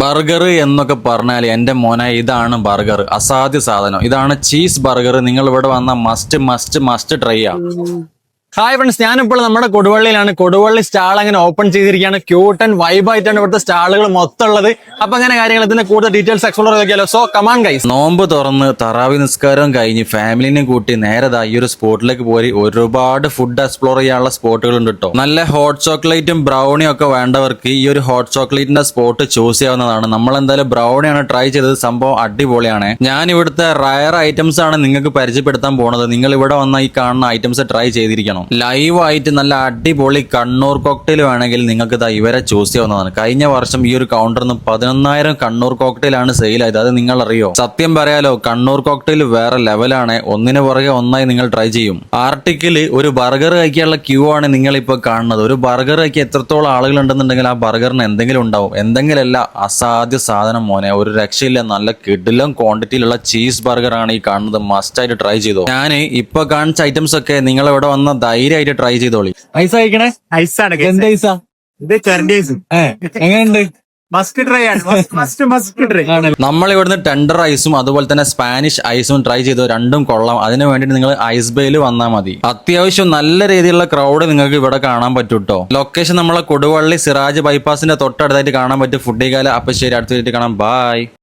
Burger എന്നൊക്കെ പറഞ്ഞാൽ എൻ്റെ മോനെ ഇതാണ് ബർഗർ. അസാധ്യ സാധനം. ഇതാണ് ചീസ് ബർഗർ. നിങ്ങൾ ഇവിടെ വന്ന മസ്റ്റ് ട്രൈ ചെയ്യാം. ഹായ് ഫ്രണ്ട്സ്, ഞാനിപ്പോൾ നമ്മുടെ കൊടുവള്ളിയിലാണ്. കൊടുവള്ളി സ്റ്റാൾ അങ്ങനെ ഓപ്പൺ ചെയ്തിരിക്കുകയാണ്. ക്യൂട്ട് ആൻഡ് വൈബ് ആയിട്ടാണ് ഇവിടുത്തെ സ്റ്റാളുകൾ മൊത്തം ഉള്ളത്. അപ്പൊ അങ്ങനെ കാര്യങ്ങൾ ഇതിന്റെ കൂടുതൽ ഡീറ്റെയിൽസ് എക്സ്പ്ലോർ ചെയ്താലോ. So come on guys. നോമ്പ് തുറന്ന് തറാവി നിസ്കാരം കഴിഞ്ഞ് ഫാമിലിനെ കൂട്ടി നേരതാ ഈ ഒരു സ്പോട്ടിലേക്ക് പോയി ഒരുപാട് ഫുഡ് എക്സ്പ്ലോർ ചെയ്യാനുള്ള സ്പോട്ടുകൾ ഉണ്ട് കേട്ടോ. നല്ല ഹോട്ട് ചോക്ലേറ്റും ബ്രൗണിയും ഒക്കെ വേണ്ടവർക്ക് ഈ ഒരു ഹോട്ട് ചോക്ലേറ്റിന്റെ സ്പോട്ട് ചൂസ് ചെയ്യാവുന്നതാണ്. നമ്മൾ എന്തായാലും ബ്രൗണിയാണ് ട്രൈ ചെയ്തത്. സംഭവം അടിപൊളിയാണ്. ഞാൻ ഇവിടുത്തെ റയർ ഐറ്റംസ് ആണ് നിങ്ങൾക്ക് പരിചയപ്പെടുത്താൻ പോണത്. നിങ്ങൾ ഇവിടെ വന്ന ഈ കാണുന്ന ഐറ്റംസ് ട്രൈ ചെയ്തിരിക്കണം. ലൈവ് ആയിട്ട് നല്ല അടിപൊളി കണ്ണൂർ കോക്ടെയിൽ വേണമെങ്കിൽ നിങ്ങൾക്ക് ഇവരെ ചൂസ് ചെയ്യാവുന്നതാണ്. കഴിഞ്ഞ വർഷം ഈ ഒരു കൗണ്ടറിന് 11,000 കണ്ണൂർ കോക്ടെയിലാണ് സെയിൽ ആയത്. അത് നിങ്ങൾ അറിയോ? സത്യം പറയാലോ, കണ്ണൂർ കോക്ടെയിൽ വേറെ ലെവലാണ്. ഒന്നിനു പുറകെ ഒന്നായി നിങ്ങൾ ട്രൈ ചെയ്യും. ആർട്ടിക്കിൽ ഒരു ബർഗർ കഴിക്കാനുള്ള ക്യൂ ആണ് നിങ്ങൾ ഇപ്പോൾ കാണുന്നത്. ഒരു ബർഗർ കഴിക്കാൻ എത്രത്തോളം ആളുകൾ ഉണ്ടെന്നുണ്ടെങ്കിൽ ആ ബർഗറിന് എന്തെങ്കിലും ഉണ്ടാവും. എന്തെങ്കിലല്ല, അസാധ്യ സാധനം മോനെ, ഒരു രക്ഷയില്ല. നല്ല കിടിലം ക്വാണ്ടിറ്റിയിലുള്ള ചീസ് ബർഗർ ആണ് ഈ കാണുന്നത്. മസ്റ്റ് ആയിട്ട് ട്രൈ ചെയ്തോ. ഞാൻ ഇപ്പൊ കാണിച്ച ഐറ്റംസ് ഒക്കെ നിങ്ങൾ ഇവിടെ വന്ന ധൈര്യമായിട്ട് ട്രൈ ചെയ്തോളി. ഐസ് കഴിക്കണേ? ഐസാണ്. എന്ത് ഐസാ ഇത് ചെറിയ എങ്ങനെയുണ്ട്? മസ്റ്റ് ട്രൈ ആണ്. Must try. നമ്മൾ ഇവിടുന്ന് ടെൻഡർ ഐസും അതുപോലെ തന്നെ സ്പാനിഷ് ഐസും ട്രൈ ചെയ്തു. രണ്ടും കൊള്ളാം. അതിന് വേണ്ടിട്ട് നിങ്ങൾ ഐസ് ബേയിൽ വന്നാൽ മതി. അത്യാവശ്യം നല്ല രീതിയിലുള്ള ക്രൗഡ് നിങ്ങൾക്ക് ഇവിടെ കാണാൻ പറ്റും കേട്ടോ. ലൊക്കേഷൻ നമ്മളെ കൊടുവള്ളി സിറാജ് ബൈപ്പാസിന്റെ തൊട്ടടുത്തായിട്ട് കാണാൻ പറ്റും. ഫുഡ് കാല. അപ്പൊ ശരി, അടുത്ത കാണാം. ബൈ.